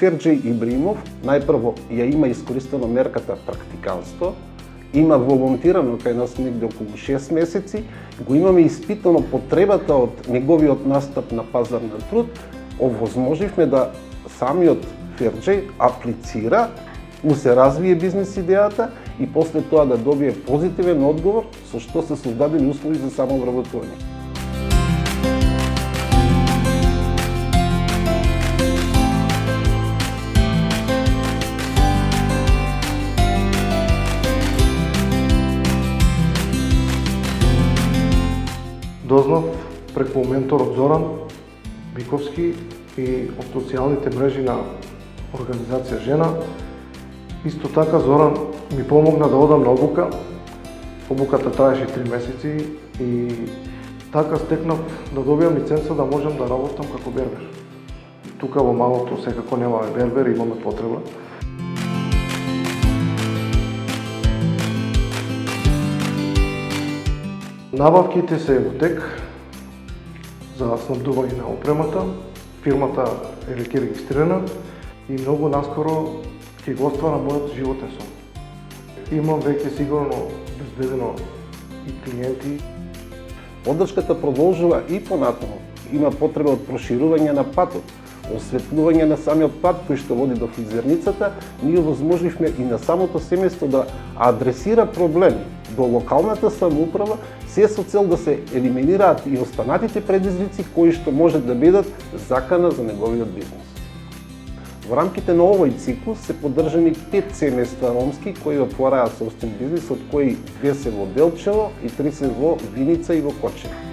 Ферџеј Ибримов најпрво ја има искористено мерката практиканство, има волонтирано кај нас негде околу 6 месеци, го имаме испитано потребата од неговиот настап на пазар на труд, овозможивме да самиот Ферџеј аплицира, му се развие бизнес идејата и после тоа да добие позитивен одговор со што се создадени услови за самообработување. Дознав преку менторот Зоран Биковски и од социјалните мрежи на организација Жена. Исто така Зоран ми помогна да одам на обука. Обуката траеше 3 месеци и така стекнав да добиам лиценца да можам да работам како бербер. Тука во малото секако немаме бербер, имаме потреба. Набавките се во тек за снабдување на опремата. Фирмата е веќе регистрирана и многу наскоро ќе го остварам мојот животен сон. Имам веќе сигурно безбедено и клиенти. Поддршката продолжува и понатаму. Има потреба од проширување на патот, осветлување на самиот пат кој што води до фризерницата. Ние возможивме и на самото семејство да адресира проблеми до локалната самоуправа, се со цел да се елиминираат и останатите предизвици кои што може да бидат закана за неговиот бизнес. Во рамките на овој циклус се поддржани 5 семејства ромски кои отвораат собствен бизнес, од кои 2 се во Делчево и 3 се во Виница и во Кочево.